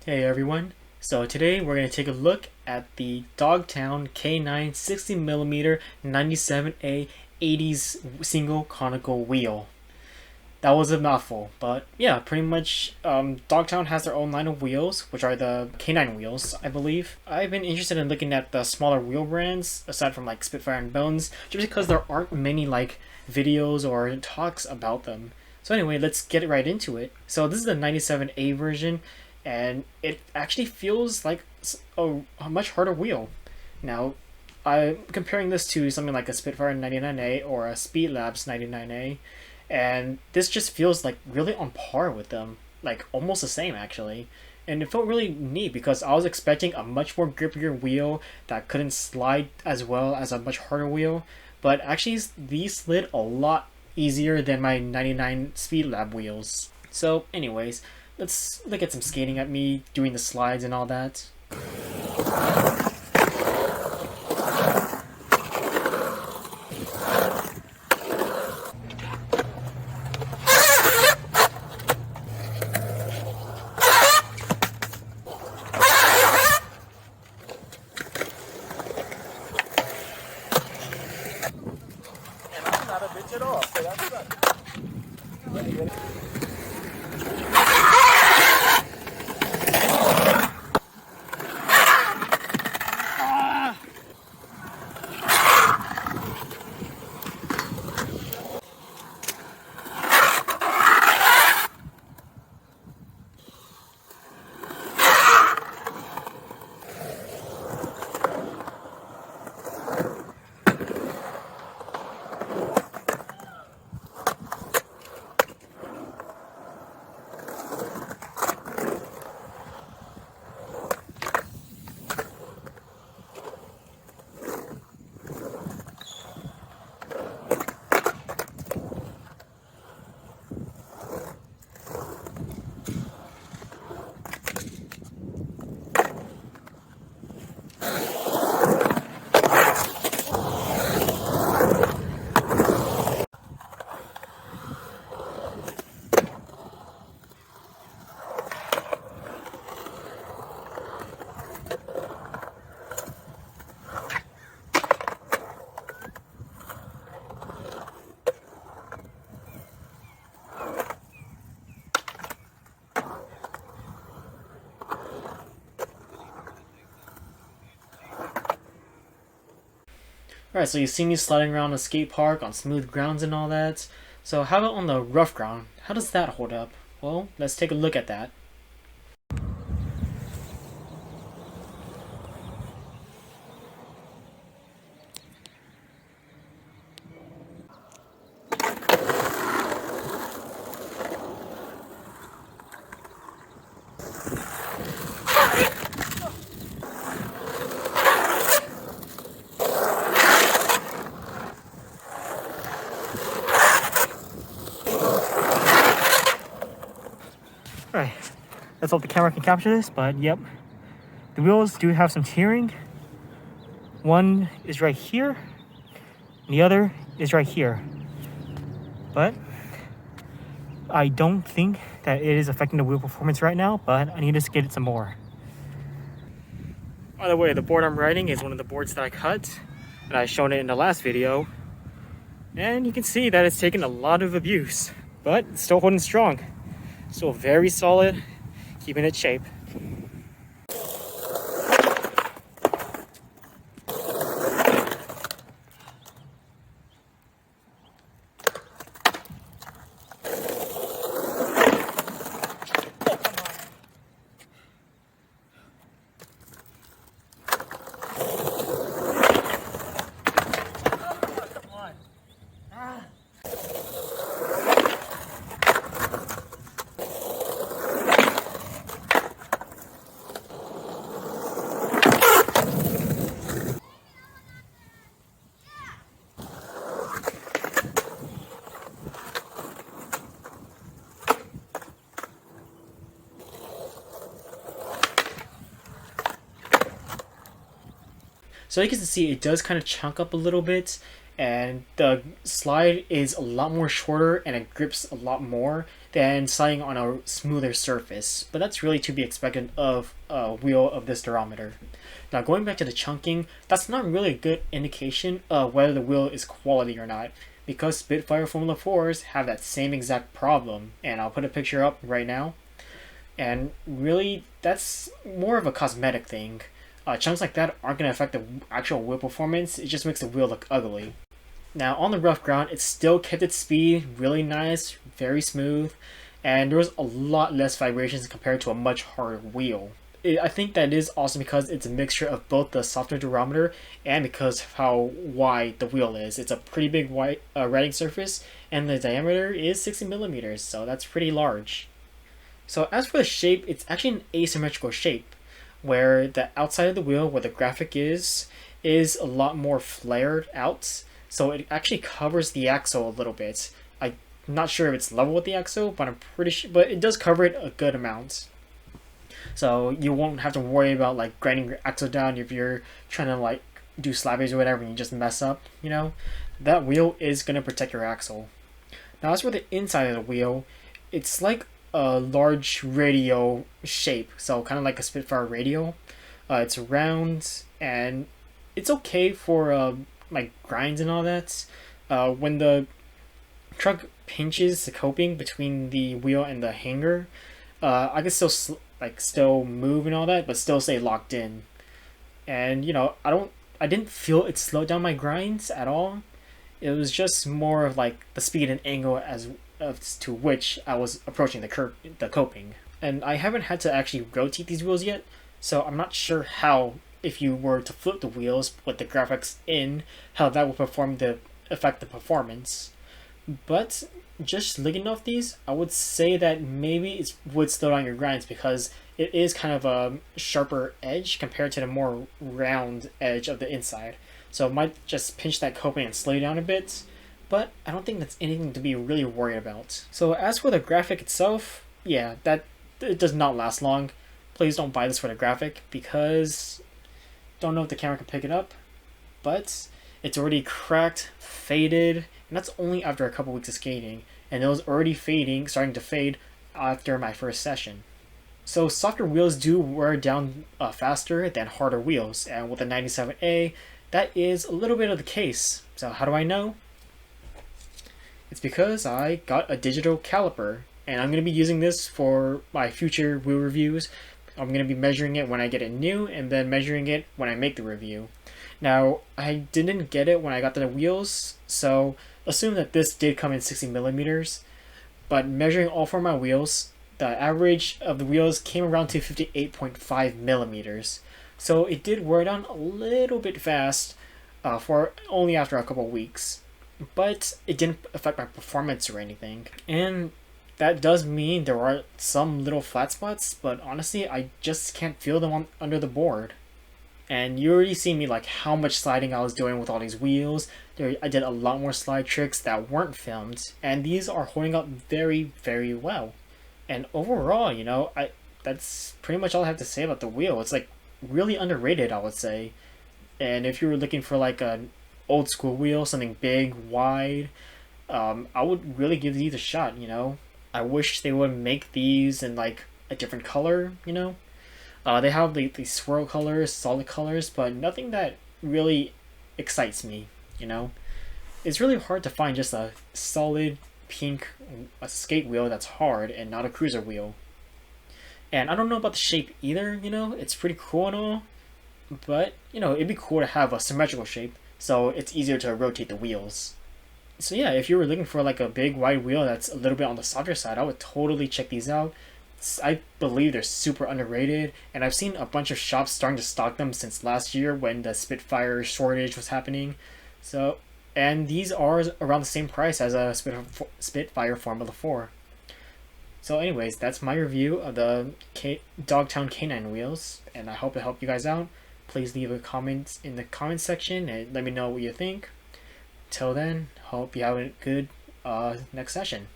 Hey everyone, so today we're going to take a look at the Dogtown K-9 60mm 97A 80's single conical wheel. That was a mouthful, but yeah, pretty much Dogtown has their own line of wheels, which are the K-9 wheels, I believe. I've been interested in looking at the smaller wheel brands, aside from like Spitfire and Bones, just because there aren't many like videos or talks about them. So anyway, let's get right into it. So this is the 97A version, and it actually feels like a much harder wheel. Now, I'm comparing this to something like a Spitfire 99A or a Speedlabs 99A, and this just feels like really on par with them, like almost the same actually. And it felt really neat because I was expecting a much more grippier wheel that couldn't slide as well as a much harder wheel, but actually these slid a lot easier than my 99 Speedlab wheels. So anyways, let's look at some skating at me doing the slides and all that. Not a bitch at all, so that's good. Alright, so you see me sliding around a skate park on smooth grounds and all that. So how about on the rough ground? How does that hold up? Well, let's take a look at that. Alright, let's hope the camera can capture this, but yep. The wheels do have some tearing. One is right here, and the other is right here. But I don't think that it is affecting the wheel performance right now, but I need to skate it some more. By the way, the board I'm riding is one of the boards that I cut, and I shown it in the last video. And you can see that it's taken a lot of abuse, but it's still holding strong. Still very solid, keeping its shape. So you can see it does kind of chunk up a little bit, and the slide is a lot more shorter and it grips a lot more than sliding on a smoother surface, but that's really to be expected of a wheel of this durometer. Now going back to the chunking, that's not really a good indication of whether the wheel is quality or not, because Spitfire Formula 4s have that same exact problem, and I'll put a picture up right now. And really, that's more of a cosmetic thing. Chunks like that aren't going to affect the actual wheel performance, it just makes the wheel look ugly. Now on the rough ground, it still kept its speed really nice, very smooth, and there was a lot less vibrations compared to a much harder wheel. I think that is also because it's a mixture of both the softer durometer and because of how wide the wheel is. It's a pretty big wide riding surface, and the diameter is 60 millimeters, so that's pretty large. So as for the shape, it's actually an asymmetrical shape, where the outside of the wheel, where the graphic is a lot more flared out, so it actually covers the axle a little bit. I'm not sure if it's level with the axle, but I'm pretty sure, but it does cover it a good amount. So you won't have to worry about like grinding your axle down if you're trying to like do slabbies or whatever and you just mess up, you know? That wheel is going to protect your axle. Now as for the inside of the wheel, it's like a large radio shape, so kind of like a Spitfire radio. It's round and it's okay for like grinds and all that. When the truck pinches the coping between the wheel and the hanger, I can still move and all that, but still stay locked in. And you know, I didn't feel it slowed down my grinds at all. It was just more of like the speed and angle as to which I was approaching the coping. And I haven't had to actually rotate these wheels yet, so I'm not sure how, if you were to flip the wheels with the graphics in, how that would affect the performance. But just looking off these, I would say that maybe it would slow down your grinds because it is kind of a sharper edge compared to the more round edge of the inside. So it might just pinch that coping and slow you down a bit, but I don't think that's anything to be really worried about. So as for the graphic itself, yeah, it does not last long. Please don't buy this for the graphic because don't know if the camera can pick it up, but it's already cracked, faded, and that's only after a couple weeks of skating, and it was already starting to fade after my first session. So softer wheels do wear down faster than harder wheels, and with the 97A, that is a little bit of the case. So how do I know? It's because I got a digital caliper, and I'm going to be using this for my future wheel reviews. I'm going to be measuring it when I get it new, and then measuring it when I make the review. Now, I didn't get it when I got the wheels, so assume that this did come in 60 millimeters, but measuring all four of my wheels, the average of the wheels came around to 58.5 millimeters. So it did wear down a little bit fast for only after a couple weeks, but it didn't affect my performance or anything. And that does mean there are some little flat spots, but honestly, I just can't feel them under the board. And you already see me like how much sliding I was doing with all these wheels. I did a lot more slide tricks that weren't filmed, and these are holding up very, very well. And overall, you know, that's pretty much all I have to say about the wheel. It's like really underrated, I would say. And if you were looking for like an old school wheel, something big, wide, I would really give these a shot, you know. I wish they would make these in like a different color, you know. They have the swirl colors, solid colors, but nothing that really excites me, you know. It's really hard to find just a solid pink skate wheel that's hard and not a cruiser wheel. And I don't know about the shape either, you know. It's pretty cool and all, but you know, it'd be cool to have a symmetrical shape so it's easier to rotate the wheels. So yeah, if you were looking for like a big wide wheel that's a little bit on the softer side, I would totally check these out. I believe they're super underrated, and I've seen a bunch of shops starting to stock them since last year when the Spitfire shortage was happening. So, and these are around the same price as a Spitfire Formula 4. So anyways, that's my review of the Dogtown K-9 wheels, and I hope it helped you guys out. Please leave a comment in the comment section and let me know what you think. Till then, hope you have a good next session.